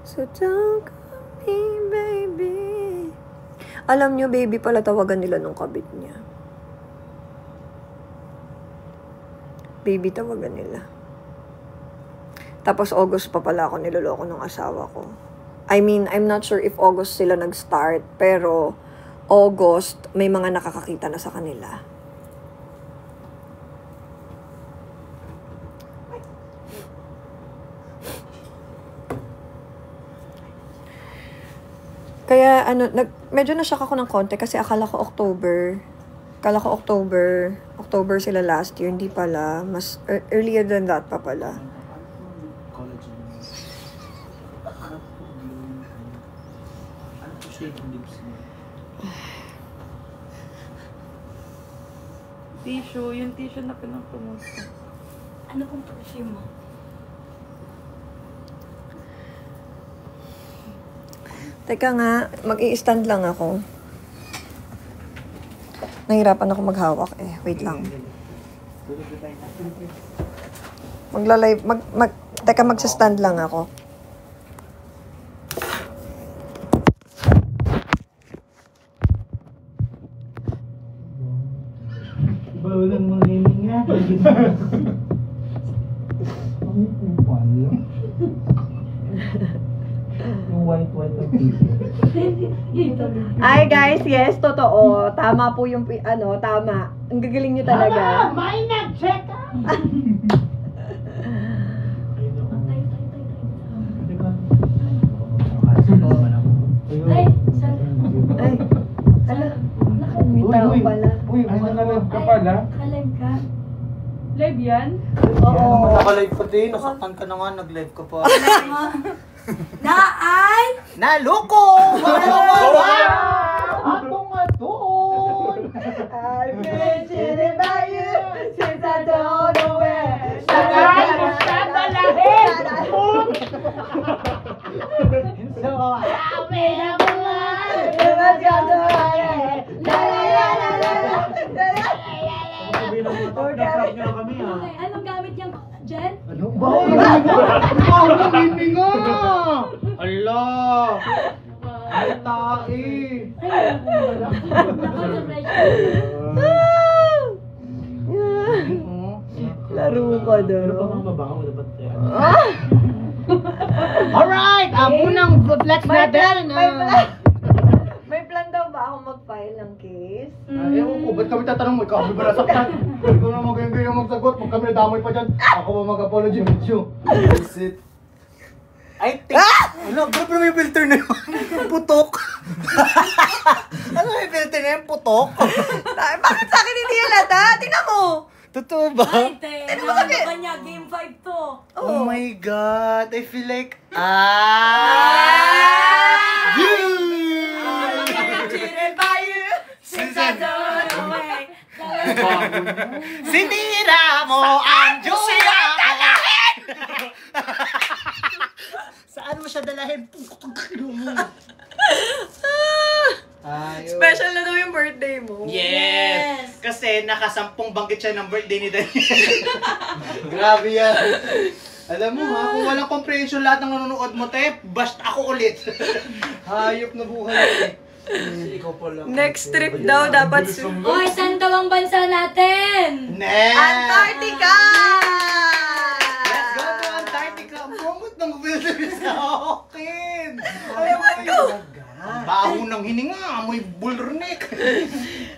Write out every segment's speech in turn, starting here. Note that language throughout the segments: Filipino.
So don't call me baby. Alam nyo, baby pala tawagan nila nung kabit niya. Baby tawagan nila. Tapos August pa pala ako niloloko ng asawa ko. I mean, I'm not sure if August sila nag-start, pero August, may mga nakakakita na sa kanila. Kaya, medyo na-shock ako ng konti kasi akala ko October sila last year. Hindi pala. Mas earlier than that pa pala. Tissue, yung tissue na pinagtumusta. Ano pong tissue mo? Teka nga, mag-i-stand lang ako. Nahirapan ako maghawak eh. Wait lang. Magla-live, teka, magsa-stand lang ako. Walang mga hininga. Yung white ang Ay guys, yes, totoo. Tama po yung, tama. Ang gagaling nyo talaga. May nag-check up! Ay, saan? Ay, ala. May tao pala. Uy, naka-live ka pala? Naka-live ka? Live yan? Oo. Naka-live pa din. Nasaktan ka na nga. Nag-live ka pa. Na ay! Naloko! Atong-aton! I've been cheated by you since I don't know where. So, happy na Okay, anong gamit niyang Jen? ano ba? Ang hindi nga! Ala! Ay, tae! Laro ka daw. Pero pa mga babae mo dapat yan. Alright! Unang flex natin! May plan daw ba ako mag-file ng case? Ewan ko, ba't kami tatanong mo? Ikaw ba nasaktan? Ikaw na magayang magsagot. Pag kami nadamay pa dyan, ako ba mag-apology with you? Visit. I think... Ano? Bro, may filter na yun. Putok. Ano may filter na yun? Putok? Bakit sa akin hindi halata? Tingnan mo! Totoo ba? Ay, te. Ano ba niya? Game 5 to. Oh my God. I feel like... Sinira mo ang jowa ko! Saan mo siya dalahin? Special na daw yung birthday mo. Yes! Kasi nakasampung banggit siya ng birthday ni Daniel. Grabe yan. Alam mo ha, kung walang comprehension lahat ng nanonood mo, te, basta ako ulit. Hayop na buhay eh. Ikaw pala. Next trip daw dapat Hoy, saan daw ang bansa natin? Antarctica! Let's go to Antarctica. Ang bumot ng wilderness sa akin. Ewan ko. Ang baho ng hininga, amoy bullrneck.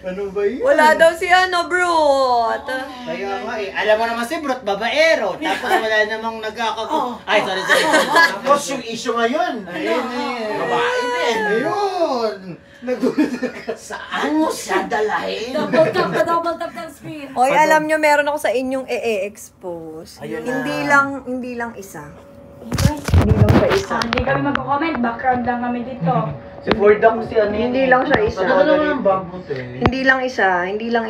Ano ba yun? Wala daw si Brut. Kaya nga eh, alam mo naman si Brut, babaero. Tapos wala namang Ay, sorry. Tapos yung issue ngayon. Ayun eh. Babae din. Ayun. Nagulat ka. Saan mo siya dalahin? Double tap ng screen. Hoy, alam nyo, meron ako sa inyong e-expose. Ayun na. Hindi lang isa. Hindi lang siya isa. Hindi kami magko-comment. Background lang kami dito. Si Ford ako si ano. Hindi lang siya isa. Ano naman ang bag mo, te? Hindi lang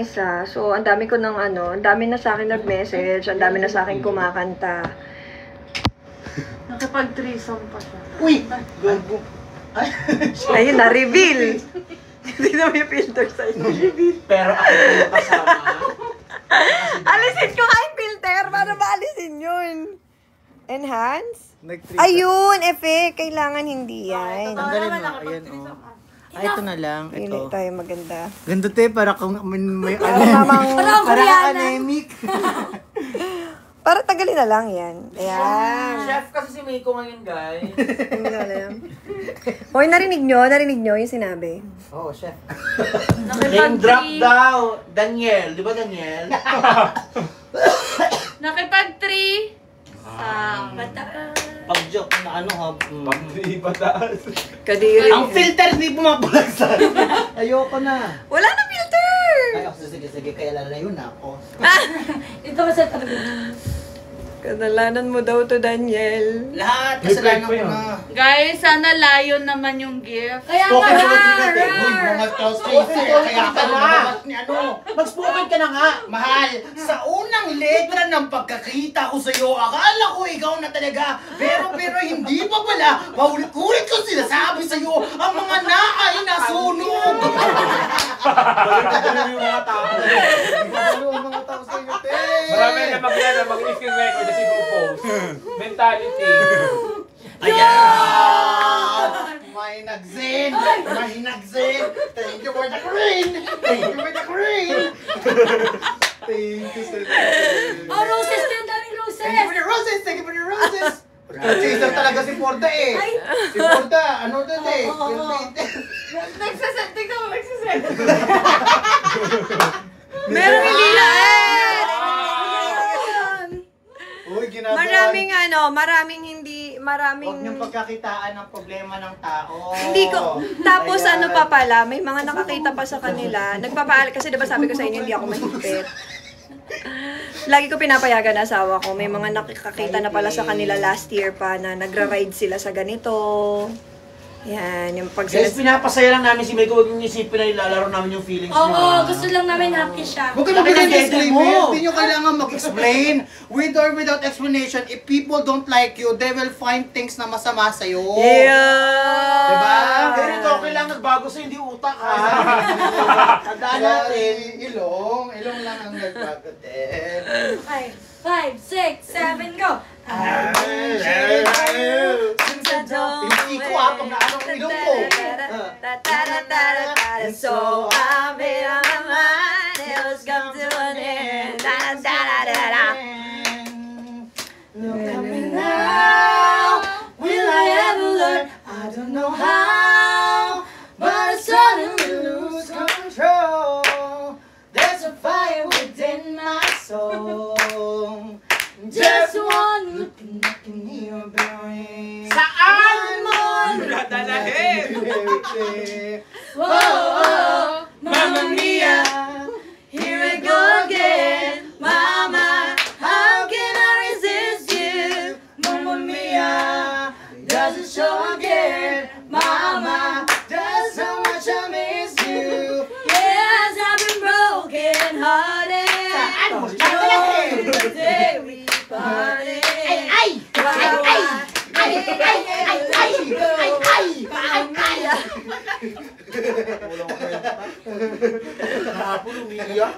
isa. So, ang dami ko ang dami na sa akin nag-message, ang dami na sa akin kumakanta. Nakapag-threesome pa siya. Uy! Gago. Ayun na-reveal. Hindi na may filter sa inyo. Pero ako yung kasama. Alisin ko nga yung filter para maalisin yun. Enhance? Ayun, effect. Kailangan hindi yan. Tanggalin mo. Ayan, oh. Ay, ito na lang. Pili Ito. tayo maganda. Ganda te, para kung may Parang anemic. Para tagalin na lang yan. Ayan. Chef kasi si Miko ngayon, guys. Hindi na alam. Hoy, narinig nyo yung sinabi. Oo, chef. Name drop daw. Daniel. Di ba Daniel? Nakipag-3. Pag-joke na ano ha. Kadiri. Ang filter hindi bumabulag sa ayoko na. Wala na filter! Ay, ako, sige, kaya lalayo na ako. Ito kasi talaga. Kasalanan mo daw to, Daniel. Lahat, kasalanan ko na. Guys, sana layo naman yung gift. Kaya Spoken nga, word ka natin. Uy, mga Tracy, kaya ka na. Ni ano? Mag-spoken ka na nga. Mahal, sa unang letra ng pagkakita ko sa'yo, akala ko ikaw na talaga. Pero hindi pa pala. Paulit-ulit ko sinasabi sa'yo, ang mga na ay nasunog. Balik yung mga tao. Ano ang mga tao sa'yo, te? Marami na mag-screen record kasi po-post. Mentality. Ayan! May nag-zen! Thank you for the green! Thank you, sir. Oh, roses! Ang daming roses! Thank you for the roses! Chaser talaga si Porta eh. Si Porta, ano doon eh? Nagsasend. Tingnan mo, nagsasend. Meron hindi na Uy, ginagawa. maraming hindi, Huwag niyong pagkakitaan ng problema ng tao. hindi ko, tapos Ayan. ano pa pala, may mga nakakita pa sa kanila, nagpapaal, kasi diba sabi ko sa inyo, hindi ako mahigpit. Lagi ko pinapayagan na asawa ko, may mga nakakita na pala sa kanila last year pa na nagra-ride sila sa ganito. Yan, yung pag Guys, pinapasaya lang namin si Miko. Huwag yung isipin na nilalaro namin yung feelings niya. Oo, gusto lang namin happy siya. Huwag ka mag-explain mo. Hindi nyo kailangan mag-explain. With or without explanation, if people don't like you, they will find things na masama sa'yo. Yeah! Diba? Pero ito, okay lang nagbago sa'yo, hindi utak ha. Tandaan natin. Ilong lang ang nagbago din. 5, 6, 7, go! Hindi ko pag naanong ilong ko. So I made up my mind, it was come to an end. Look at me now, will I ever learn? I don't know how, but I suddenly lose control. There's a fire within my soul. Just one look and I can hear a bell ring. Saan mo dadalhin? Whoa, Mamma Mia. Here we go again, Mama. How can I resist you, Mamma Mia? Does it show again, Mama? Just how much I miss you. Yes, I've been broken hearted. Saan mo The day we parted. Ay! Kahapon umiiyak?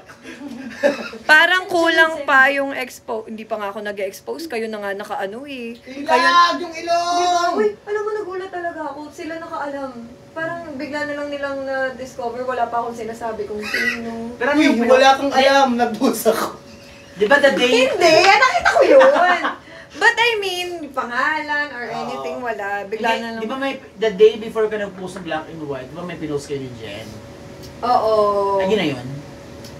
Parang kulang pa yung hindi pa nga ako nag-expose, kayo na nga nakaano eh. Ilag yung ilong! Uy, alam mo, nagulat talaga ako. Sila nakaalam. Parang bigla na lang nilang na-discover, wala pa akong sinasabi kung sino. Pero Uy, wala kang alam, nagbusa ko. Di ba the day? Hindi, nakita ko yun. But I mean, pangalan or anything, wala. Bigla na lang. Di ba may, the day before ka nag-post ng black and white, di ba may pinost kayo ni Jen? Oo. Lagi na yun?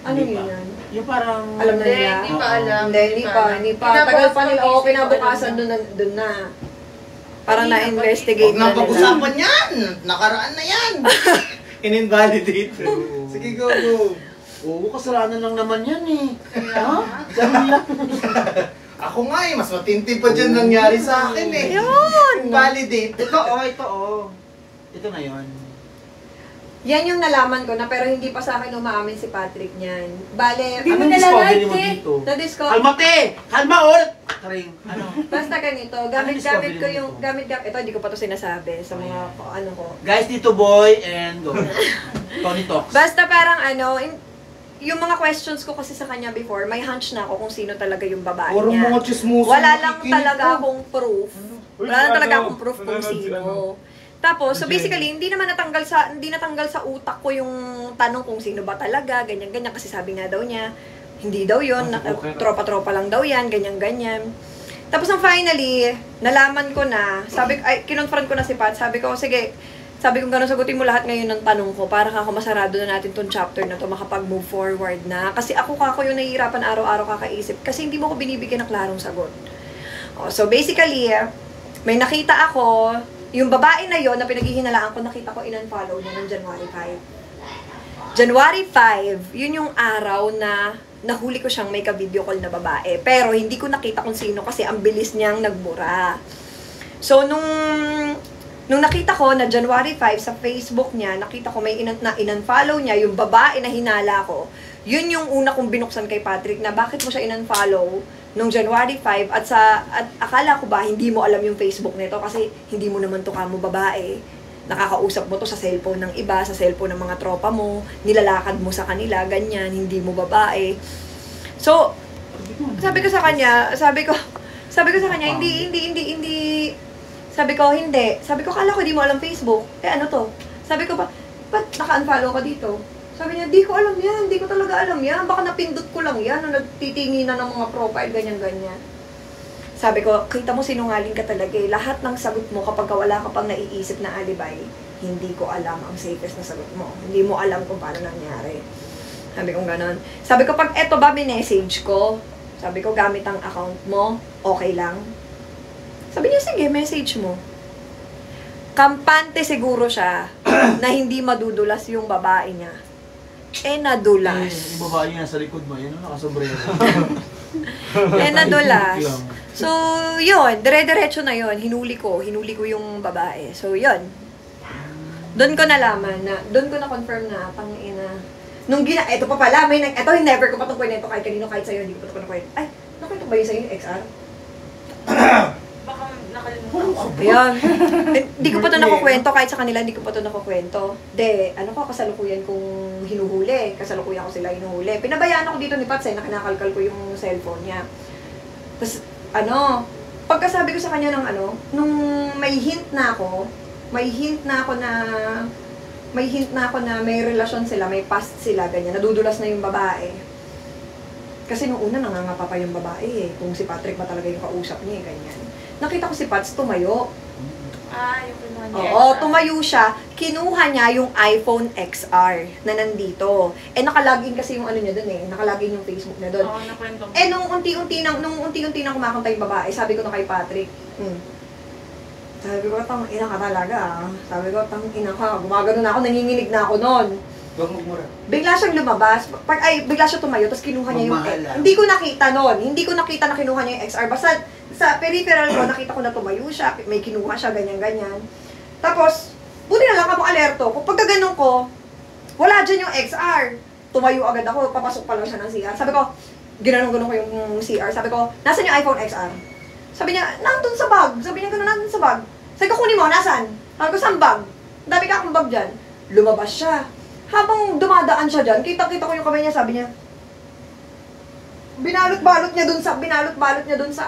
Ano Hindi yun pa. yan? Yung parang... Alam na Hindi, nila? hindi pa alam. Hindi pa. Tagal pa nila. Oo, kinabukasan dun na. Parang na-investigate Huwag na nang nila. pag-usapan yan! Nakaraan na yan! In-invalidate. Sige, go. Oo, kasalanan lang naman yan eh. Ha? Diyan lang. Ako nga eh, mas matindi pa dyan nangyari sa akin eh. Yun! Invalidate. Ito. Ito na yun. Yan yung nalaman ko na pero hindi pa sa akin umaamin si Patrick niyan. Bale, Hindi mo Anong nalalaman, discovery mo eh. dito? na-discover. Kalma te! Kalma ulit! Karing, ano? Basta ganito, gamit ko yung, ito hindi ko pa to sinasabi sa mga, ano ko. Guys, dito boy and go. Tony talks. Basta parang yung mga questions ko kasi sa kanya before, may hunch na ako kung sino talaga yung babae Puro niya. mga chismoso. Wala lang nakikinig talaga ko. akong proof. Wala lang talaga akong proof kung sino. Tapos, so basically, hindi natanggal sa utak ko yung tanong kung sino ba talaga, ganyan-ganyan. Kasi sabi nga daw niya, hindi daw yun, tropa-tropa lang daw yan, ganyan-ganyan. Tapos nang finally, nalaman ko na, kinonfront ko na si Pat, sabi ko, sige, sabi ko gano'n, sagutin mo lahat ngayon ng tanong ko para ako masarado na natin tong chapter na to, makapag-move forward na. Kasi ako yung nahihirapan araw-araw kakaisip, kasi hindi mo ko binibigyan ng klarong sagot. So basically, may nakita ako, yung babae na yon na pinaghihinalaan ko, nakita ko in-unfollow niya noong January 5. January 5, yun yung araw na nahuli ko siyang may ka-video call na babae. Pero hindi ko nakita kung sino kasi ang bilis niyang nagbura. So, nung nakita ko na January 5 sa Facebook niya, nakita ko may in-unfollow niya, yung babae na hinala ko, yun yung una kong binuksan kay Patrick na bakit mo siya in-unfollow nung January 5 at akala ko ba hindi mo alam yung Facebook nito kasi hindi mo naman to kamo babae. Nakakausap mo to sa cellphone ng iba, sa cellphone ng mga tropa mo, nilalakad mo sa kanila, ganyan, hindi mo babae. So, sabi ko sa kanya, hindi. Sabi ko, kala ko hindi mo alam Facebook. Ano to? Sabi ko, ba't naka-unfollow ka dito? Sabi niya, di ko alam yan, di ko talaga alam yan. Baka napindot ko lang yan, na nagtitingin na ng mga profile, ganyan-ganyan. Sabi ko, kita mo sinungaling ka talaga eh. Lahat ng sagot mo kapag wala ka pang naiisip na alibay, hindi ko alam ang safest na sagot mo. Hindi mo alam kung paano nangyari. Sabi ko ganon. Sabi ko, pag eto ba minessage ko, sabi ko, gamit ang account mo, okay lang? Sabi niya, sige, message mo. Kampante siguro siya na hindi madudulas yung babae niya. Nadulas. Yung babae nga sa likod mo, yun nakasombrero. Nadulas. So, yun, dire-diretso na yun. Hinuli ko yung babae. So, yun. Doon ko nalaman na, doon ko na-confirm na, tangina. Eto pa pala, never ko pa itong kwento kahit kanino, kahit sa'yo, hindi ko pa itong kwento. Ay, nakwento ba yun sa'yo yung XR? Baka nakalimutan ko. Ayan. Hindi ko pa ito nakukwento, kahit sa kanila hindi ko pa ito nakukwento. Kasalukuyan kong hinuhuli. Kasalukuyan ko sila hinuhuli. Pinabayaan ako dito ni Patsy na kinakalkal ko yung cellphone niya. Tapos, pagkasabi ko sa kanya ng nung may hint na ako na may relasyon sila, may past sila, ganyan, nadudulas na yung babae. Kasi nung una nangangapa pa yung babae eh, kung si Patrick ba talaga yung kausap niya eh, ganyan. Nakita ko si Pats tumayo. Yung kinuha niya. Oo, tumayo siya. Kinuha niya yung iPhone XR na nandito. Nakalagin kasi yung niya dun eh. Nakalagin yung Facebook niya dun. Oo, nakwento mo. Nung unti-unti nang kumakanta yung babae, sabi ko na kay Patrick, sabi ko, tang-ina ka talaga ah. Sabi ko, tang-ina ka. Gumagano na ako, nanginginig na ako nun. Bigla siyang lumabas. Bigla siya tumayo, tapos kinuha niya yung Hindi ko nakita nun. Hindi ko nakita na kinuha niya yung XR. Basta sa peripheral ko, nakita ko na tumayo siya. May kinuha siya, ganyan-ganyan. Tapos, buti na lang ako alerto. Kung pagkaganon ko, wala dyan yung XR. Tumayo agad ako, papasok pa lang siya ng CR. Sabi ko, ginanong-ganon ko yung CR. Sabi ko, nasan yung iPhone XR? Sabi niya, nandun sa bag. Sabi niya, gano'n, nandun sa bag. Sabi ko, kunin mo, nasan? Sabi ko, saan bag? Dami ka akong bag dyan. Lumabas siya. Habang dumadaan siya dyan, kita-kita ko yung kamay niya, sabi niya, binalot-balot niya dun sa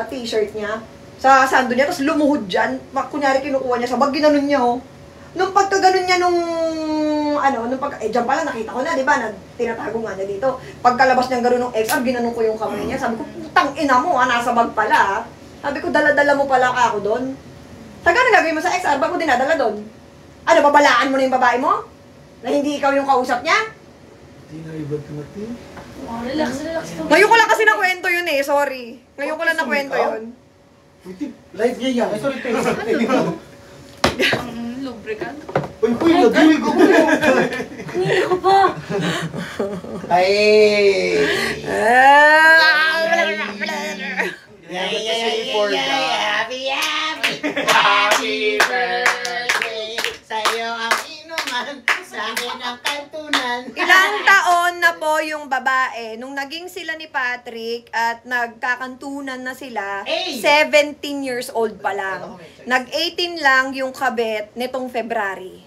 t-shirt niya, sa sando niya, tapos lumuhod dyan, kunyari kinukuha niya sa bag, ginanon niya oh. Nung pagkaganon niya dyan pala nakita ko na, di ba, na tinatago nga niya dito. Pagkalabas niyang gano'n ng XR, ginanon ko yung kamay niya, sabi ko, putang ina mo nasa bag pala Sabi ko, dala-dala mo pala ako doon. Taga na gagawin mo sa XR, ba't mo dinadala doon? Babalaan mo na yung babae mo? Na hindi ikaw yung kausap niya? Relax. Ngayon ko lang kasi nakwento yun eh, sorry. Ngayon ko lang nakwento yun. Live niya yan. Ay, sorry, Ang lubricant. Uy, nag-uwi ko mo. Kanina ko pa. Ay! Happy birthday sa'yo ang inuman, sa akin ang kantunan. Ilang taon na po yung babae, nung naging sila ni Patrick at nagkakantunan na sila, 17 years old pa lang. Nag-18 lang yung kabit nitong February.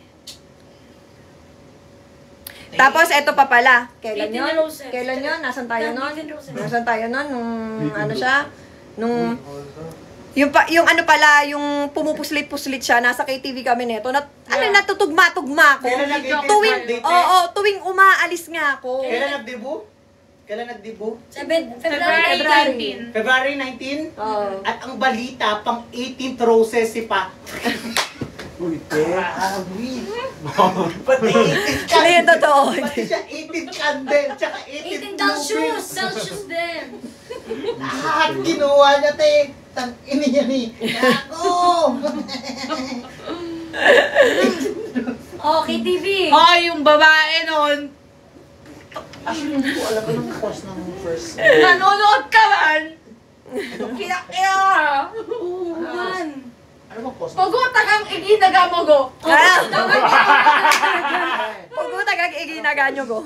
Tapos, eto pa pala. Kailan 18 yun? roses. Kailan yun? Nasan tayo nun? 18 roses. Nasan tayo nun? Nung, ano siya? Nung, yung ano pala, yung pumupuslit-puslit siya, nasa KTV kami nito, natutugma-tugma ko. Kailan nag-date? Tuwing, Date? oo, tuwing umaalis nga ako. Kailan nag-debut? Kailan nag-debut? February 19. February 19? Oo. At ang balita, pang 18th roses si Pa. Grabe. Pati 18th Ano yung totoo? Pati siya 18th candle, tsaka 18th 18 down shoes. blueberries. Down shoes din. Lahat kinuha niya, te. Tang-ini niya ni. Ako! Oh, KTV. Hoy, yung babae nun, Actually, hindi ko alam anong cause ng first. nanonood ka man. Kaya. Oo, man. Ano bang cause? Paguta kang iginaga mo go. Ah! Puguta kag iginaganyo ko.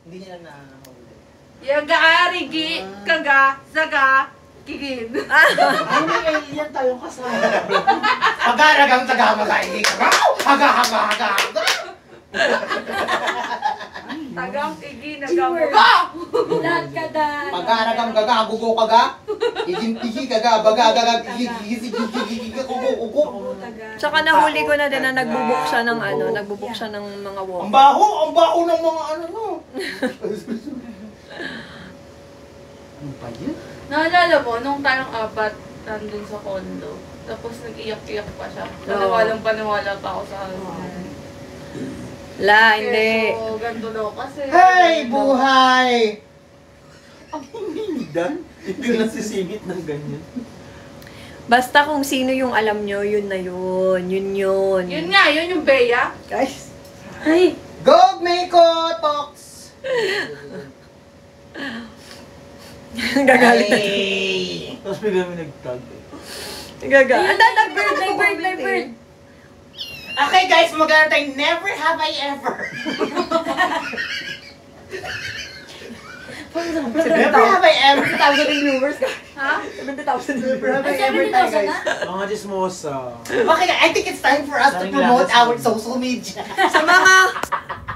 Hindi niya na nahuli. Yaga, rigi, kaga, saga, kigin. Ay, hindi, yan tayong kasama. Agaragang taga-magaini ka. Haga. Tagang iginaga mo go. Lahat ka dahil. Agaragang gaga, gugo kaga. Igintigi kaga, baga, igigi kugo. Tsaka nahuli ko na din na nagbubuk siya ng nagbubuk siya ng mga Ang walk. baho ng mga ano no. Ano pa yun? Naalala mo, nung tayong apat nandun sa condo, tapos nag-iyak-iyak pa siya. Paniwalang pa ako sa husband. La, hindi. Pero, ganito daw kasi. Hey, buhay! Ang hinidan. Hindi ko nasisingit ng ganyan. Basta kung sino yung alam nyo, yun na yun. Yun. Yun nga, yun yung Bea. Guys. Ay, Go, Mako Talks! Gagalit. Hey! Tapos bigla may nag-tag. Gagalit. may bird. Okay guys, maganda tayo. Never have I ever. Never have I ever. 70,000 viewers ka. Ha? 70,000 Never viewers. have I ever tayo guys. Mga chismosa. Okay, I think it's time for us to promote our social media.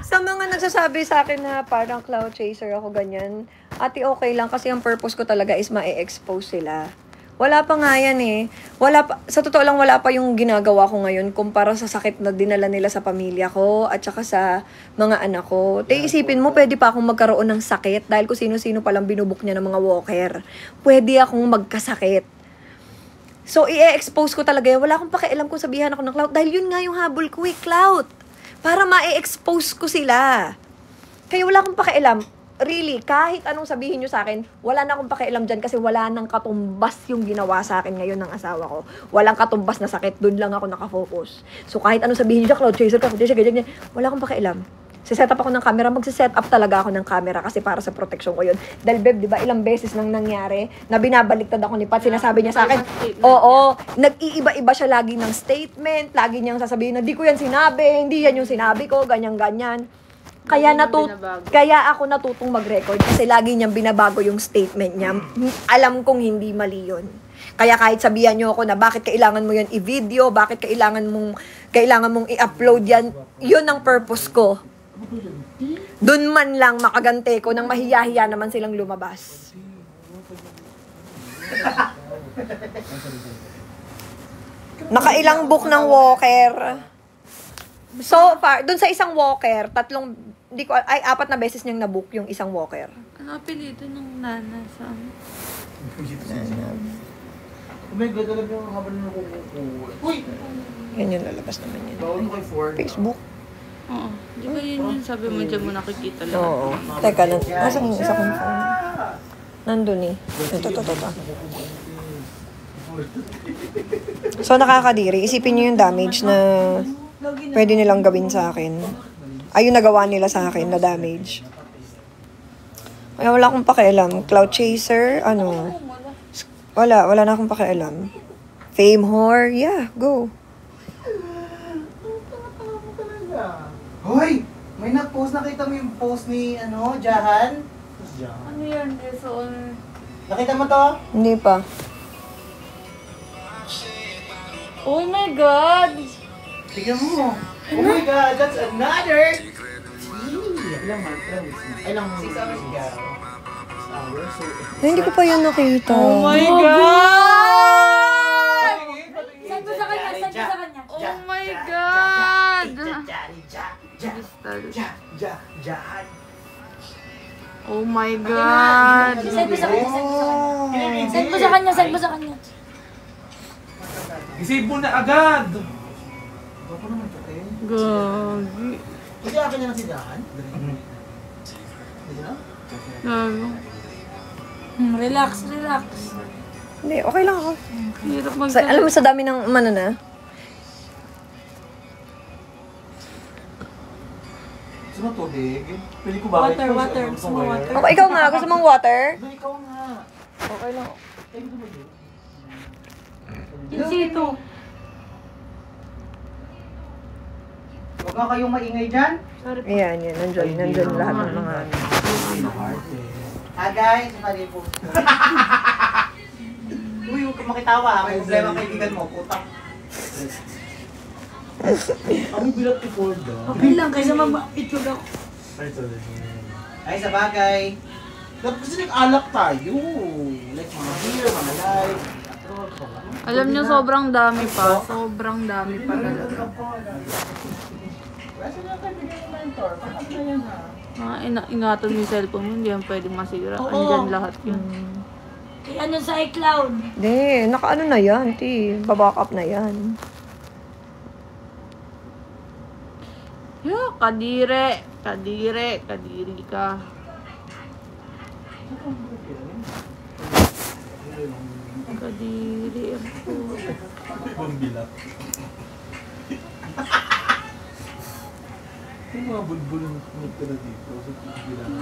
Sa mga nagsasabi sa akin na parang cloud chaser ako ganyan, ate okay lang kasi ang purpose ko talaga is ma-expose sila. Wala pa nga yan eh. Sa totoo lang wala pa yung ginagawa ko ngayon kumpara sa sakit na dinala nila sa pamilya ko at saka sa mga anak ko. Isipin mo, pwede pa akong magkaroon ng sakit dahil kung sino-sino palang binubuk niya ng mga walker. Pwede akong magkasakit. So, i-expose ko talaga yan. Wala akong pakialam kung sabihan ako ng clout dahil yun nga yung habol ko eh, clout. Para ma-expose ko sila. Kaya wala akong pakialam. Really, kahit anong sabihin nyo sa akin, wala na akong pakialam dyan kasi wala nang katumbas yung ginawa sa akin ngayon ng asawa ko. Walang katumbas na sakit, dun lang ako nakafocus. So kahit anong sabihin nyo, cloud chaser ka, ganyan, wala akong pakialam. Siset up ako ng camera, magsiset up talaga ako ng camera kasi para sa protection ko yun. Dahil Beb, di ba, ilang beses nang nangyari na binabaliktad ako ni Pat, sinasabi niya sa akin, oo, nag-iiba-iba siya lagi ng statement, lagi niyang sasabihin na, di ko yan sinabi, hindi yan yung sinabi ko, ganyan-ganyan. Kaya ako natutong mag-record kasi lagi niyang binabago yung statement niya. Alam kong hindi mali yun. Kaya kahit sabihan niyo ako na bakit kailangan mo yan i-video, bakit kailangan mong i-upload yan, yun ang purpose ko. Doon man lang makagante ko nang mahiya-hiya naman silang lumabas. Nakailang book ng walker. So far, dun sa isang walker, apat na beses niyang nabook yung isang walker. Ano apelido ng nana sa amin? Oh my God, alam niyo habang nakukuha. Uy! Yan yung lalabas naman yun. Bawal mo kay Ford. Facebook? Oo. Di ba yun yung sabi mo dyan mo nakikita lang? Oo. Teka, nasa yung isa kong phone? Nandun eh. Ito. So, nakakadiri. Isipin niyo yung damage na pwede nilang gawin sa akin. Ayun nagawa nila sa akin na damage. Kaya wala akong pakialam. Cloud chaser, wala na akong pakialam. Fame whore, yeah, go. Hoy! May nag-post, nakita mo yung post ni, Jahan? Ano yan, Jason? Nakita mo to? Hindi pa. Oh my God! Tignan mo. Oh my God, that's another Ilang months? Ilang weeks na? Ay, ilang 6 hours. 6 hours. So, Hindi ko pa yun nakita. Oh my God! Send mo sa kanya, send mo sa kanya. Oh my God! Oh my God! Send mo sa kanya, send mo sa kanya. Send mo sa kanya, send mo sa kanya. Isave mo na agad! Bako naman ito, eh. Gagi. Hindi akin niya nasidahan? Hindi na? Gagi. Relax, relax. Hindi, okay lang ako. Hirap Alam mo, sa dami ng ano na. Gusto mo tubig? Pili ko ba? Water, water. Gusto mo water? Okay, ikaw nga. Gusto mong water? Ba, ikaw nga. Okay lang. Ay, gusto mo yun? Insito. Huwag nga kayong maingay dyan. Ayan, yan. Nandyan lahat ng mga ano. Guys, mali po. Uy, huwag kang makitawa ha. May problema ang kaibigan mo. Putang. Kami bilat before daw. Okay lang, kaysa mag-itlog ako. Ay, sa bagay. Dapat kasi nag-alak tayo. Like mga beer, mga live. Alam niyo, sobrang dami pa. Sobrang dami pa talaga. Kasi na tayo bigyan ng mentor. Pakap na yan ha. Ingatan mo yung cellphone mo, hindi yan pwedeng masira. Oo. Andyan lahat yun. Kaya ano sa iCloud? Hindi, naka-ano na yan, ti. Baback up na yan. Yeah, kadire. Kadire. Kadiri ka. Kadiri ako. Bambilat. Yung mga bulbul na nagtira dito sa bilangan.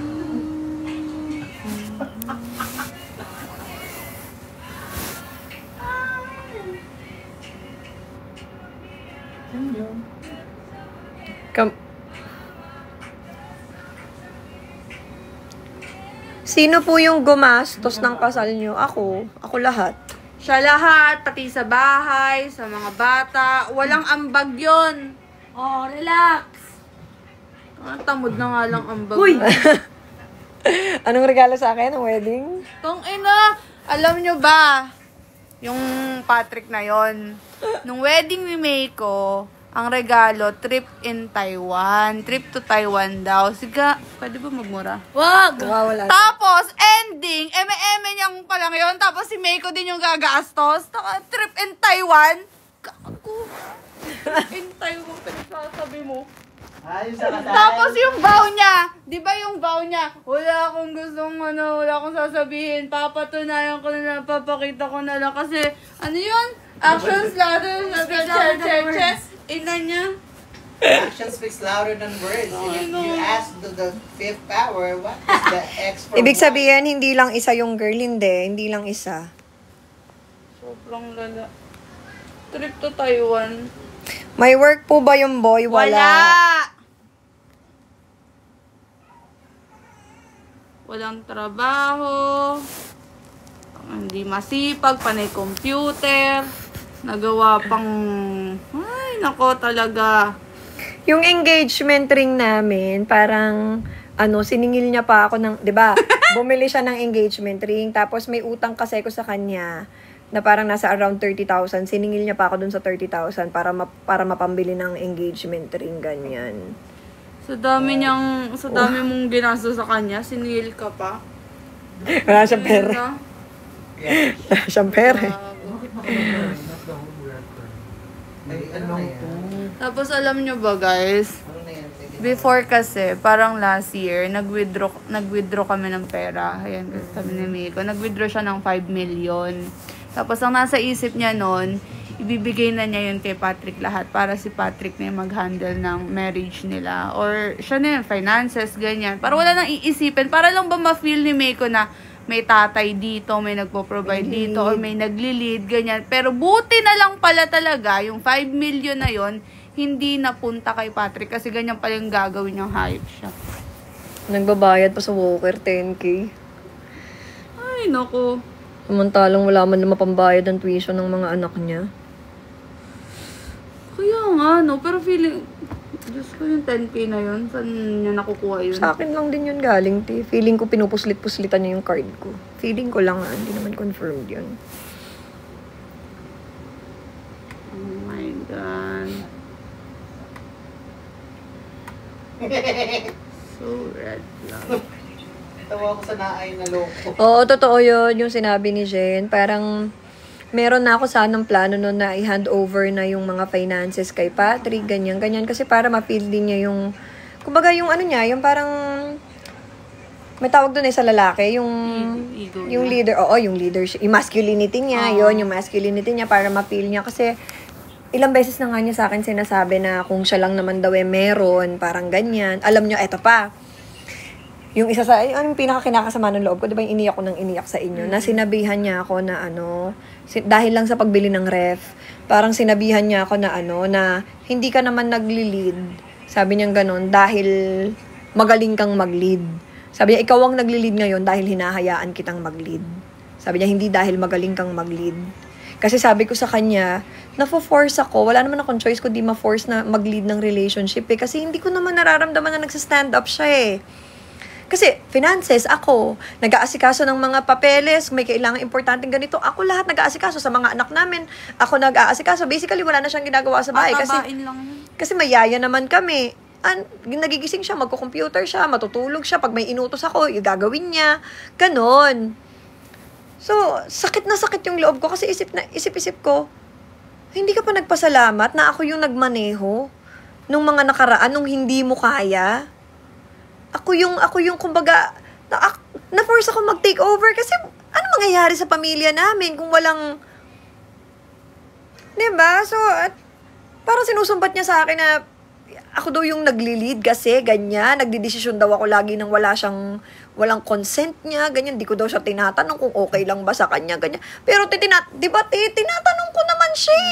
Sino po yung gumastos ng kasal nyo? Ako. Ako lahat. Siya lahat, pati sa bahay, sa mga bata. Walang ambag yun. Oh, relax. Tamod na nga lang ambag. Uy! Anong regalo sa akin? Ang wedding? Tong ina, alam nyo ba, yung Patrick na yon, nung wedding ni Meiko, ang regalo, trip in Taiwan. Trip to Taiwan daw. Siga, pwede ba magmura? Wag! Wala. Tapos, ending, eme-eme niyang palang yun. Tapos si Meiko din yung gagastos. Trip in Taiwan. Gago. Trip in Taiwan, pinagsasabi mo. Ayos sa kasal. Tapos yung vow niya, di ba yung vow niya, wala akong gustong wala akong sasabihin, papatunayan ko na lang, papakita ko na lang, kasi, ano yun? Actions louder than ina niya. Action speaks louder than words. If you ask the fifth power, what is the X for Ibig what? sabihin, hindi lang isa yung girl, hindi. Hindi lang isa. Sobrang lala. Trip to Taiwan. May work po ba yung boy? Wala. Walang trabaho. Hindi masipag, panay computer. Nagawa pang, ay, nako talaga. Yung engagement ring namin, parang, siningil niya pa ako ng, di ba? Bumili siya ng engagement ring, tapos may utang kasi ko sa kanya, na parang nasa around 30,000. Siningil niya pa ako dun sa 30,000 para mapambili ng engagement ring, ganyan. Sa dami mong ginastos sa kanya, sinil ka pa. Wala siyang pera. Wala siyang pera. Ay, ano na yan? Tapos alam nyo ba guys, Ano na yan? Sige. before kasi, parang last year, nag-withdraw kami ng pera. Ayan, kami ni Miko. Nag-withdraw siya ng 5 million. Tapos ang nasa isip niya noon, ibibigay na niya yun kay Patrick lahat para si Patrick na yung mag-handle ng marriage nila. Or siya na yung finances, ganyan. Para wala nang iisipin. Para lang ba ma-feel ni Miko na may tatay dito, may nagpo-provide dito, or may nagli-lead, ganyan. Pero buti na lang pala talaga, yung 5 million na yon hindi napunta kay Patrick kasi ganyan pala yung gagawin niyang hayop siya. Nagbabayad pa sa Walker, 10K. Ay, naku. Samantalang wala man na mapambayad ng tuition ng mga anak niya. Kaya nga, no? Pero feeling, Diyos ko, yung 10K na yun, saan niya nakukuha yun? Sa akin lang din yun galing, te. Feeling ko pinupuslit-puslitan niya yung card ko. Feeling ko lang, hindi naman confirmed yun. Oh my God. So red lang. Tawa ko sa naay na loko. Oo, totoo yun, yung sinabi ni Jen. Parang, meron na ako sanang plano nun na i-hand over na yung mga finances kay Patrick, ganyan. Kasi para ma-feel din niya yung, kumbaga yung ano niya, yung parang, may tawag doon sa lalaki, yung, Ego yung niya. leader, oo, yung leadership, yung masculinity niya, yun, yung masculinity niya para ma-feel niya. Kasi, ilang beses na nga niya sa akin sinasabi na kung siya lang naman daw meron, parang ganyan. Alam niyo, eto pa, yung isa sa, yung pinaka-kinakasama ng loob ko, di ba yung iniyak ko nang iniyak sa inyo, na sinabihan niya ako na dahil lang sa pagbili ng ref, parang sinabihan niya ako na na hindi ka naman nagli-lead. Sabi niya ganun, dahil magaling kang mag-lead. Sabi niya, ikaw ang nagli-lead ngayon dahil hinahayaan kitang mag-lead. Sabi niya, hindi dahil magaling kang mag-lead. Kasi sabi ko sa kanya, na-force ako, wala naman akong choice kundi ma-force na mag-lead ng relationship eh. Kasi hindi ko naman nararamdaman na nagsa-stand up siya eh. Kasi, finances, ako, nag-aasikaso ng mga papeles, may kailangan importanteng ganito, ako lahat nag-aasikaso sa mga anak namin, ako nag-aasikaso, basically wala na siyang ginagawa sa bahay. Tabain lang yun. Kasi mayaya naman kami, nagigising siya, magko-computer siya, matutulog siya, pag may inutos ako, yung gagawin niya, ganon. So, sakit na sakit yung loob ko, kasi isip-isip ko, hindi ka pa nagpasalamat na ako yung nagmaneho nung mga nakaraan, nung hindi mo kaya. Ako yung kumbaga, na-force ako mag-take over kasi ano mangyayari sa pamilya namin kung walang, diba? So, parang sinusumbat niya sa akin na ako daw yung nagli-lead kasi, ganyan, nagdidesisyon daw ako lagi nang walang consent niya, ganyan, di ko daw siya tinatanong kung okay lang ba sa kanya, ganyan. Pero, tinatanong ko naman siya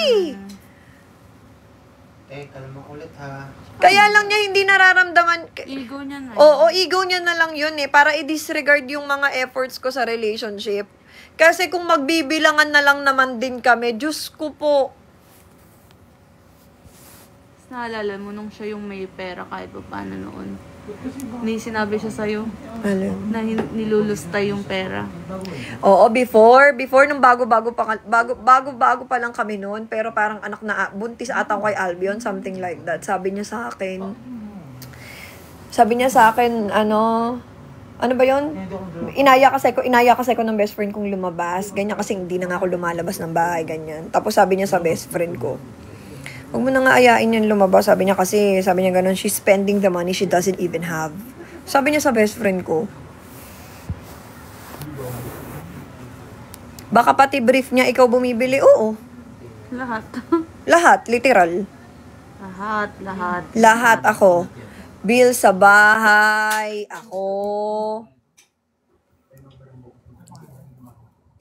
Kalma ulit ha. Kaya lang niya hindi nararamdaman. Ego niya na. Oo, ego niya na lang yun eh. Para i-disregard yung mga efforts ko sa relationship. Kasi kung magbibilangan na lang naman din kami, Diyos ko po. Naalala mo nung siya yung may pera kahit pa paano noon. May sinabi siya sa'yo na nilulusta yung pera. Oo, before nung bago pa lang kami noon, pero parang anak na buntis ata ko kay Albion, something like that. Sabi niya sa akin, ano ba yun? Inaya kasi ko ng best friend kong lumabas. Ganyan kasi hindi na nga ako lumalabas ng bahay, ganyan. Tapos sabi niya sa best friend ko, huwag mo na nga ayain yan lumabas. Sabi niya ganun, she's spending the money she doesn't even have. Sabi niya sa best friend ko, baka pati brief niya ikaw bumibili. Oo. Lahat. Lahat, literal. Lahat ako. Bill sa bahay, ako.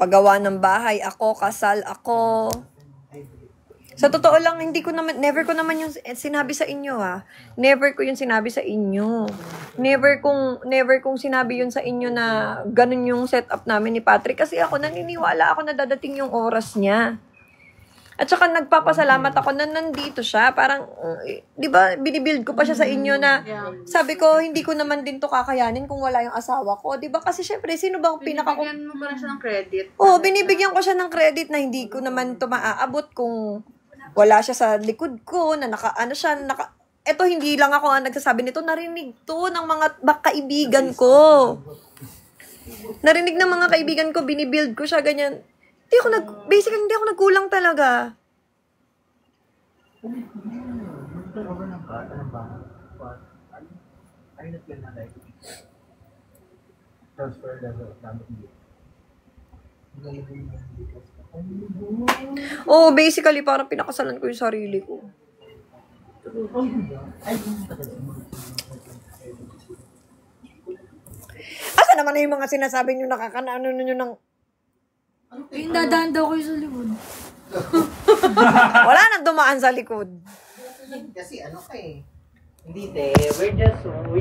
Paggawa ng bahay, ako. Kasal, ako. Sa totoo lang, never ko naman yung sinabi sa inyo ha. Never ko yung sinabi sa inyo. Never kong sinabi yun sa inyo na ganun yung setup namin ni Patrick. Kasi ako, naniniwala ako na dadating yung oras niya. At saka nagpapasalamat ako na nandito siya. Parang, di ba, binibuild ko pa siya sa inyo na sabi ko, hindi ko naman din to kakayanin kung wala yung asawa ko. Di ba? Kasi syempre, sino bang Binibigyan mo pa siya ng credit. Oo, binibigyan ko siya ng credit na hindi ko naman to maaabot kung wala siya sa likod ko, na eto, hindi lang ako ang nagsasabi nito, narinig to ng mga kaibigan ko. Narinig ng mga kaibigan ko, binibuild ko siya, ganyan. Basically, hindi ako nagkulang talaga. Oh, basically, parang pinakasalan ko yung sarili ko. Asa naman na yung mga sinasabi nyo nakakanaano nyo ng... Yung dadaan daw kayo sa likod. Wala nang dumaan sa likod. Kasi hindi we're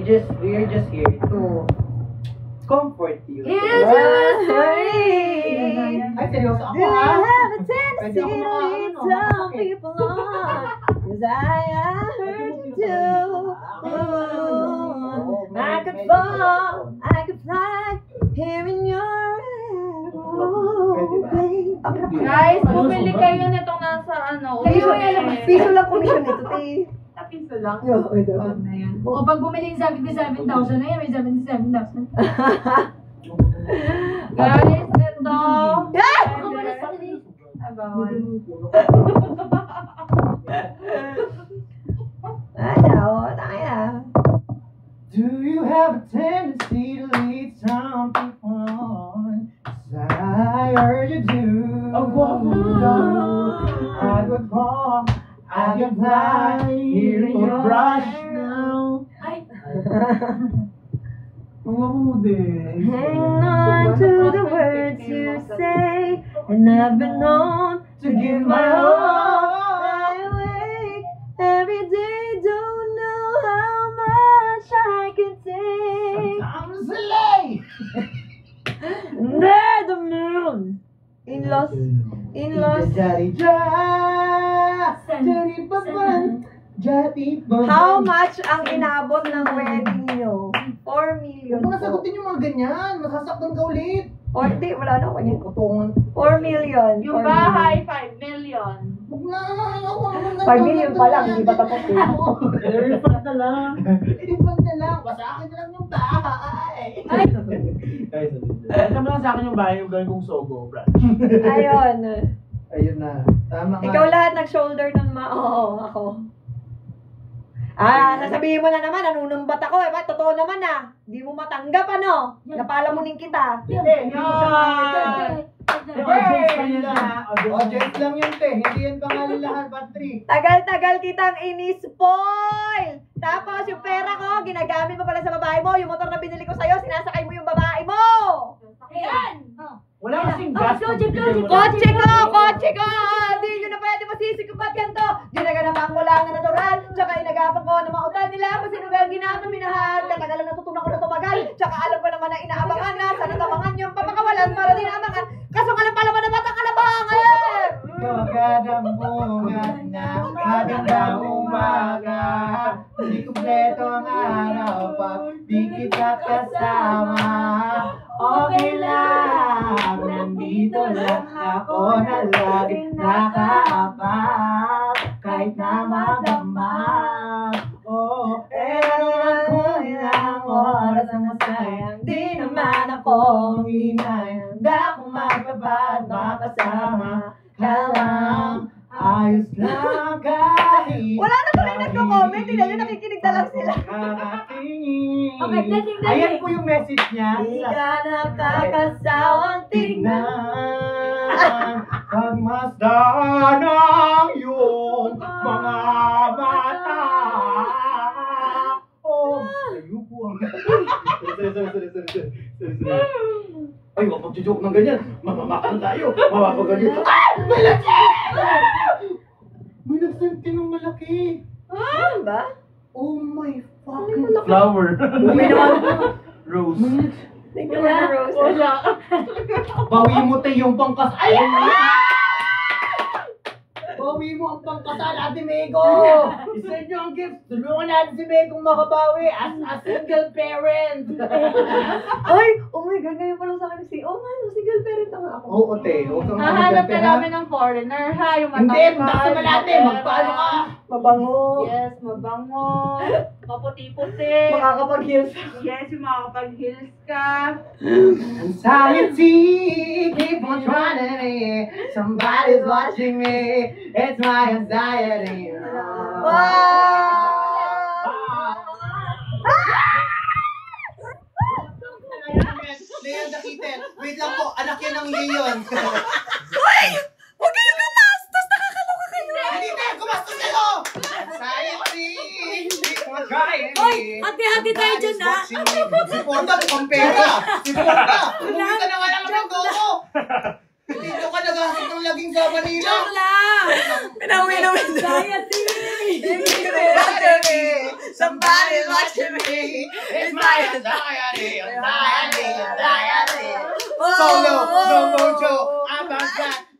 just here to comfort you. Ay, seryoso ako ha? have a tendency to lead some people on. 'Cause I heard you too. I could fall, I could fly, here in your aeroplane. Guys, bumili kayo nitong nasa ano. Piso lang commission nito, te. Piso lang. O pag bumili yung 77,000 na yan, may 77,000. Guys, ito. Bawal. Do you have a tendency to lead some people on? 'Cause I heard you do. I could fall, I could fly, here in your brush now. Ay, Hang on to the words you say, and I've been known to give my all. I awake every day, don't know how much I can take. I'm late. There the moon. In-laws. How much ang inabot ng wedding nyo? 4 million Huwag mo po. nasagutin yung mga ganyan. Masasaktan ka ulit. Or di, wala na ako yun. Kutungan. 4 million. Yung bahay, 5 million. Huwag na. 5 million pa lang, hindi pa tapos eh. I-refund na lang. I-refund na lang. Basta akin na lang yung bahay. Ito mo lang sa akin yung bahay, yung gawin kong Sogo, branch. Ayun. Ayun na. Tama nga. Ikaw lahat nag-shoulder ng Oo, ako. Sasabihin mo na naman, nanunumbat ako eh. Totoo naman ah. Hindi mo matanggap ano. Napalamunin kita. Audience pa niya na. Audience lang yun, te. Hindi yan pangalan lahat, Patrick. Tagal-tagal kitang ini-spoil. Tapos yung pera ko, ginagamit mo pala sa babae mo. Yung motor na binili ko sa'yo, sinasakay mo yung babae mo. ayan. Wala kasing gas. Kotse ko! Hindi nyo na pwede masisikupat yan to. Ginaganapan ko lang na natural. Tsaka inagapan ko na mautan nila kung sino ba yung ginamit minahal. Katagalan natutunan ko na tumagal. Tsaka alam ko naman na inaabangan na. Sana tamangan yung papakawalan para din naabangan. Kaso nga lang pala na batang kalabangan. Magandang bunga na magandang umaga. Hindi kumpleto ang araw pag di kita kasama. Okay lang, nandito lang ako na laging nakaapak kahit na madamag. Oh, pero kung ilang oras ang masayang di naman ako hinay. Handa akong magbabad, makasama ka lang. Ayos lang kahit Wala na tuloy nagko-comment. Hindi nyo nakikinig na lang sila. Okay, dating. Ayan po yung message niya. Di ka nakakasawang Tignan pagmasdan ang iyong mga mata. Oh, ayupo ang... Sorry. Ay, huwag mag-joke ng ganyan. Mamamakal tayo. Mapapaganyan. Ah! May laki! May nagsanting ng malaki. Ba? Oh my fucking... Flower. May naman. Rose. Thank you, Rose. Bawi mo tayo yung pangkas... Ay! Bawi mo ang pangkasal, Ate Mego! Isend nyo ang gift. Tulungan natin si Megong makabawi as a single parent. Ay! Oh my God, ngayon pa lang sa akin si... Oh man, single parent na nga ako. Oo, te. Huwag kang Hahanap ka ha? namin ng foreigner, ha? Yung Hindi, matangkad, makasama natin. Magpaano ka? Mabango. Yes, mabango. Maputi-puti. Makakapag-heels. Yes, yung makakapag-heels ka. Anxiety, keep on trying to somebody's watching me. It's my anxiety. Leon Dakitel, wait lang po, anak yan ng Leon. Uy! Huwag kayong gumastos! Nakakaloka kayo! Hindi tayo gumastos kayo! Anxiety, keep on trying Hoy, hati-hati tayo dyan, ha? Si Porta, mukhang pera! Si Porta, kumita na nga lang ang gogo! Dito ka naghahanap ng laging sa Manila! Joke lang! Pinauwi-uwi Anxiety! Somebody's watching me. It's my anxiety. Solo, no mojo. I'm on track.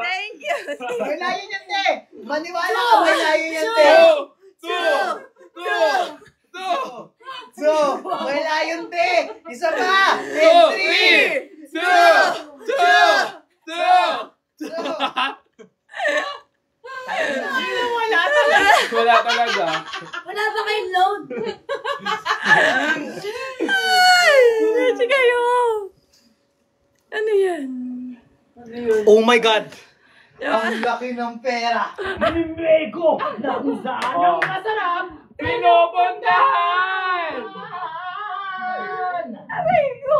Thank you. May layo yan, te! Maniwala ka, may layo yan, te! So, may layo, te! Isa pa! And 3! Wala talaga. Wala pa kayong load. Sige kayo. Ano yan? Oh my God! Ang laki ng pera. Manimego! Na kung saan ang masarap! Pinupuntahan! Aray ko.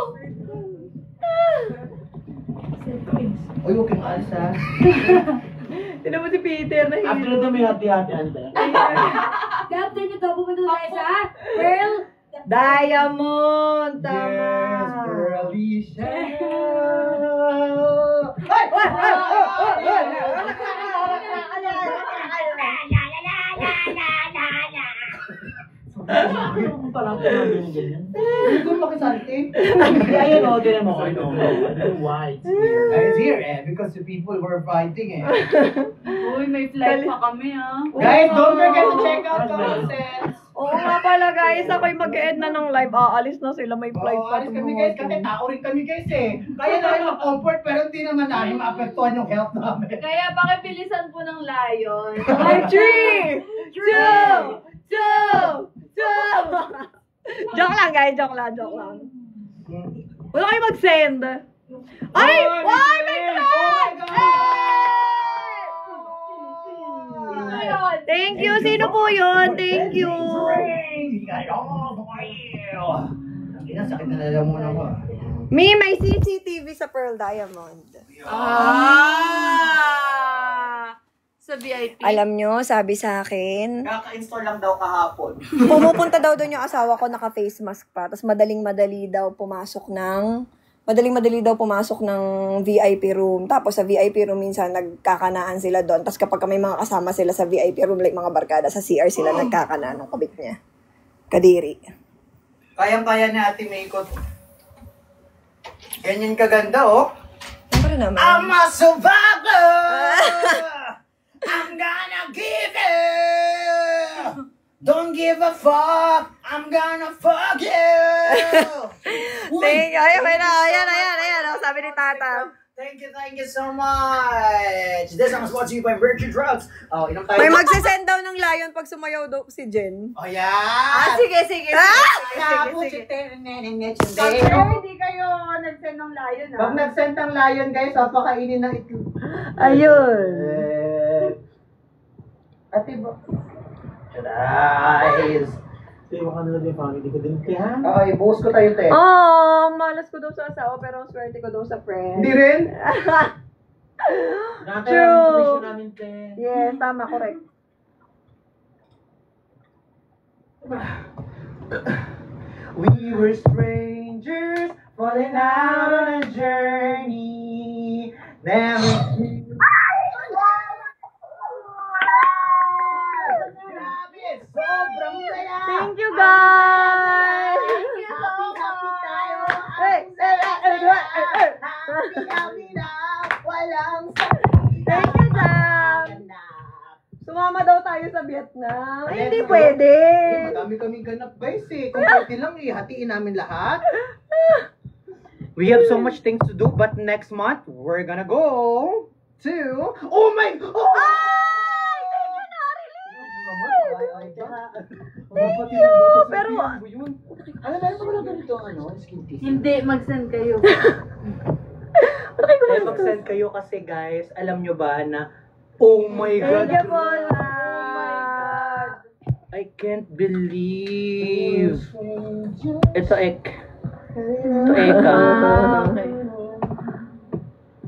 Uy, huwag kang alis, ha? Tinan mo si Peter na After na may hati-hati, ante. After nito, pupunta tayo sa Pearl. Diamond. Tama. Yes, Alicia! Ano pala ako namin ganyan? Hindi ko makisante. Ayan o, ganyan mo. Why? It's here, because the people were fighting, Uy, may flight pa kami, ah. Guys, don't forget to check out Concepts. Oo nga pala guys, ako'y mag-end na ng live. Aalis na sila, may flight pa Alis kami guys, kasi tao rin kami guys eh. Kaya namin mag-comfort pero hindi naman namin maapektuhan yung health namin. Kaya pakibilisan po ng layon. 3, 2, 2, 2. Joke lang guys, joke lang. Wala kayo mag-send. Ay! Ay! May friend! Thank you! Sino po yun? Thank you! Sakit na lang muna ko. Me, may CCTV sa Pearl Diamond. Sa VIP. Alam nyo, sabi sa akin, Kaka-install lang daw kahapon. pumupunta daw doon yung asawa ko, naka-face mask pa. Tapos madaling-madali daw pumasok ng VIP room. Tapos sa VIP room, minsan nagkakanaan sila doon. Tapos kapag may mga kasama sila sa VIP room, like mga barkada, sa CR sila nagkakanaan ng kabit niya. Kadiri. Kayang-kaya ni Ate Meiko. Ganyan kaganda oh. Siyempre naman. I'm a survivor! I'm gonna give it! Don't give a fuck! I'm gonna fuck you! Ayan. Sabi ni Tata. Thank you so much! This one was brought to you by Virtue Drugs. Oh, inom tayo. May magsisend daw ng lion pag sumayaw daw si Jen. Oh, yeah! Sige. Pero hindi kayo nag-send ng layon, pag nag-send ng lion, guys, papakainin ng itlog. Ayun. Ate ba? Guys! Hindi mo ka nila din pang hindi ko din kaya. Okay, buhos ko tayo, te. Oh, malas ko daw sa asawa pero ang swerte ko daw sa friend. Hindi rin? True. namin, te. Yes, tama, correct. We were strangers falling out on a journey. Never. Grabe, sobrang saya. Thank you, guys. Happy tayo. Happy na. Walang sakit. Thank you, Jam. Sumama daw tayo sa Vietnam. Ay, hindi pwede. Madami kaming ganap, guys eh. Kung pwede lang, hatiin namin lahat. We have so much things to do, but next month, we're gonna go to... Oh my... Oh! Thank you! Pero... Alam, meron pa wala ganito, skin tissue. Hindi, mag-send kayo. Mag-send kayo kasi, guys, alam nyo ba na... Oh my God! Thank you po, love. I can't believe... Ito, ek. Ito, eka. Okay.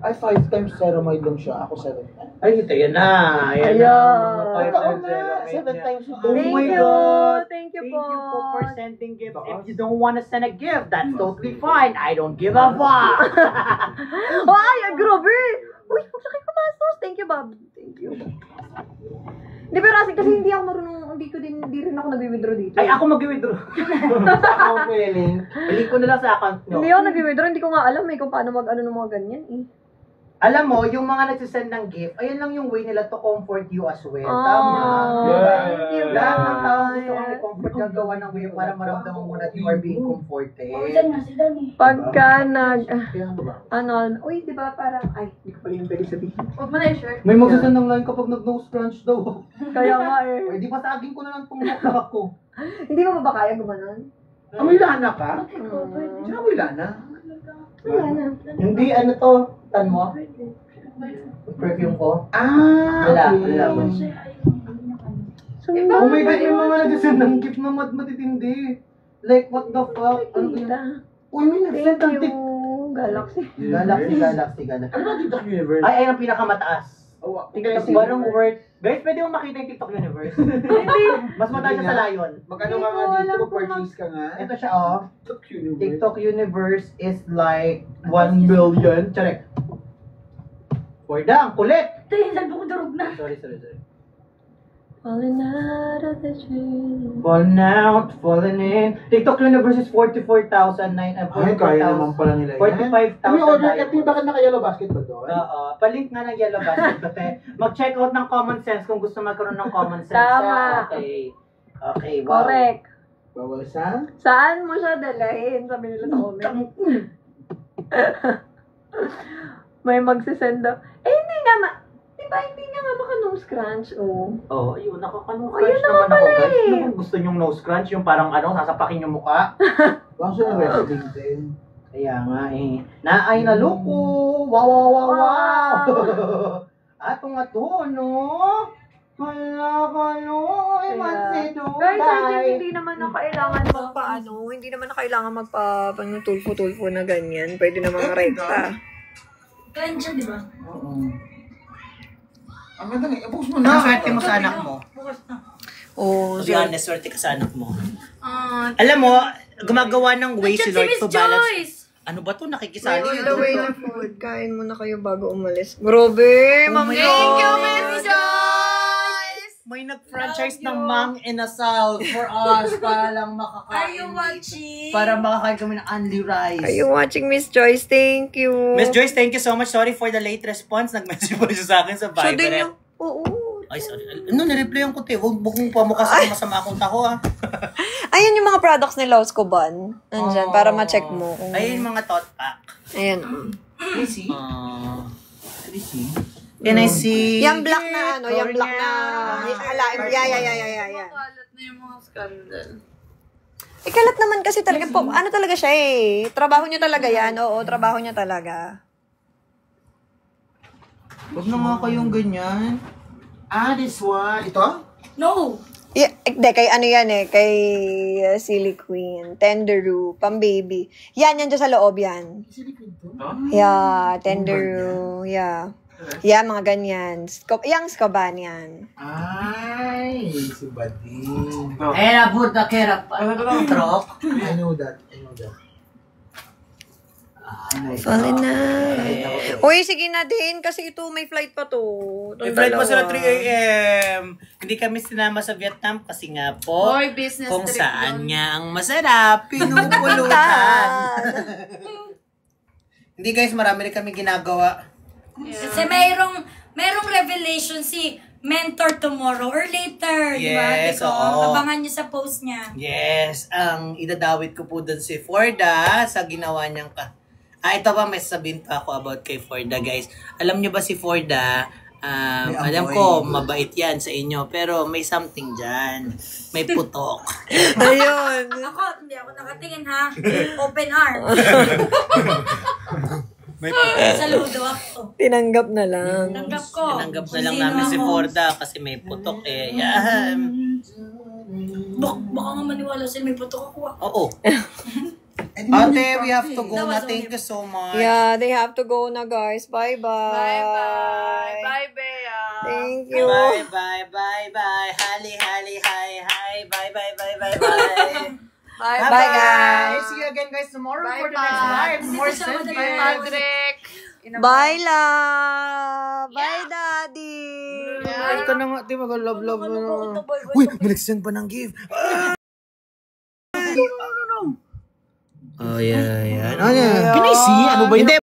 Ay, 5 times ceramide lang siya. Ako 7 times. Ay, ito yun na. Ayan Ayan. na. Totoo na. 7 times. Oh Thank my you. God. Thank you Thank po. you po for sending gifts. If you don't want to send a gift, that's totally fine. I don't give a fuck. Ay, grabe. Uy, huwag siya kayo kumasos. Thank you, Bob. Thank you. Hindi, pero kasi hindi ako marunong, hindi rin ako nag-withdraw dito. Ay, ako mag-withdraw. Ako feeling. Balik ko na lang sa account nyo. Hindi ako nag-withdraw, hindi ko nga alam kung paano mag-ano ng mga ganyan eh. Alam mo, yung mga nagsisend ng gift, ayun lang yung way nila to comfort you as well. Oh, Tama. thank you, Lahat ng tao gusto guys. kong i-comfort ng gawa ng way para maramdaman mo na you are being comforted. Pagka uy, di ba parang, ay, hindi ko pala yung pwede sabihin. Huwag mo na yung shirt. May magsasend ng line kapag nag-nose crunch daw. Kaya nga eh. Ay, di ba saging ko na lang itong nakak ko? Hindi mo ba kaya gumanon? Amoy lana ka? Hmm. Sino amoy lana? Wala na. Hindi, ano to? Tan mo? Perfume ko? Ah, wala. Oh my God, may mga nagsasend ng gift na matitindi. Like, what the fuck? Ano yun? Uy, may nagsasend ng Thank tip. you. Galaxy. Galaxy. Ano ba TikTok Universe? Ay, ang pinakamataas. Oh, TikTok, parang word. Guys, pwede mo makita yung TikTok Universe. Mas mataas siya sa Lion. Magkano Hindi ka ko nga alam dito? kung Purchase ka nga. Ito siya, oh. TikTok Universe. TikTok Universe is like 1 billion. Charek. Ang kulit! Tayo, sabi ko durog na. Sorry. Falling out of the dream. Falling in. TikTok Universe is 44,000. Ay, kaya naman pala nila yan. 45,000. Ano yung order? Ito yung bakit naka-yellow basket ba doon? Oo. Palink nga ng Yellow Basket. Mag-check out ng Common Sense kung gusto magkaroon ng Common Sense. Tama. Okay. Okay, wow. Correct. Bawal sa? Saan mo siya dalahin? Sabi nila sa comment. May magsisend daw. Hindi nga diba hindi niya nga maka nose crunch, oh. Oh, ayun, nakaka-nose Ayun crunch naman ako, guys. eh. Ano kung gusto nyong nose crunch? Yung parang sasapakin yung mukha? Baka siya wrestling din. Kaya nga eh. Naay na loko! Wow, wow, wow, wow! Atong ato, no? Hala ka, no? Ay, mansido. Guys, I think hindi naman na kailangan hindi naman na kailangan tulfo-tulfo na ganyan. Pwede naman rekta. Ganyan siya, di ba? Oo. Ang ganda nga, i-post mo na. Swerte mo sa anak mo. Bukas na. Oh, To be honest, swerte ka sa anak mo. Ah, Alam mo, gumagawa ng way si Lord to balance. Joyce! Ano ba to? Nakikisali May yun. on the way na food. Kain muna kayo bago umalis. Grabe, Oh Ma'am my Thank you, God. Miss Joyce! May nag-franchise ng Mang Inasal for us para lang makakain. Are you watching? Para makakain kami ng only rice. Are you watching, Miss Joyce? Thank you. Miss Joyce, thank you so much. Sorry for the late response. Nag-message po siya sa akin sa So, din Viber. yung... Oo. Ay, sorry. Ano, nireplyan ko, te. Huwag mong pamukha sa masama akong taho, ha. Ayan yung mga products ni Laos Coban. Nandyan, para ma-check mo. Kung... Ayun yung mga tot pack. Ayan. Can I see? Can I see? Yung black na yung black na... Hala, yeah. Kalat na yung mga scandal. Ikalat naman kasi talaga po. Ano talaga siya eh. Trabaho niya talaga yan. Oo, trabaho niya talaga. Huwag na nga kayong ganyan. Ah, this one. Ito? No! Yeah, hindi, kay ano yan eh. Kay Silly Queen. Tenderoo. Pang-baby. Yan dyan sa loob yan. Yeah, Tenderoo. Yeah. Yeah, mga ganyan. Yung Scoban yan. Ay, si Bading. Era, buta, kera. Ano ba ang trok? I know that. Fall in love. Uy, sige na din. Kasi ito, may flight pa to. May flight pa sila 3 a.m. Hindi kami sinama sa Vietnam kasi nga po, Boy, business kung trip saan yun. nga ang masarap, pinupulutan. Hindi guys, marami rin kami ginagawa. Kasi mayroong revelation si Mentor tomorrow or later, di ba? Yes, Teko, oo. abangan niyo sa post niya. Yes, ang idadawit ko po dun si Forda sa ginawa niyang ito pa, may sabihin pa ako about kay Forda, guys. Alam niyo ba si Forda, alam ko, mabait yan sa inyo, pero may something dyan. May putok. Ayun. Hindi ako nakatingin ha. Open arms. May putok. Saludo ako. Tinanggap na lang. Tanggap ko. Tinanggap na lang Sino namin si ako? Forda kasi may putok eh. Yan. Baka nga maniwala sila may putok ako ah. Oo. Ate, we have to go na. Thank you so much. Yeah, they have to go na, guys. Bye-bye. Bye-bye. Bye, Bea. Thank you. Bye, bye, bye, bye. Hali, hali, hi, hi. Bye, bye, bye, bye, bye. Bye, Bye, guys. See you again, guys, tomorrow Bye, for the next live. More Bye, send Bye, Patrick. Bye, love. Bye, daddy. Ay, ka na nga, di ba? Love. Uy, mag-send pa ng gift. Oh, yeah. Ano yan? Can I see? Ano ba yun? Hindi,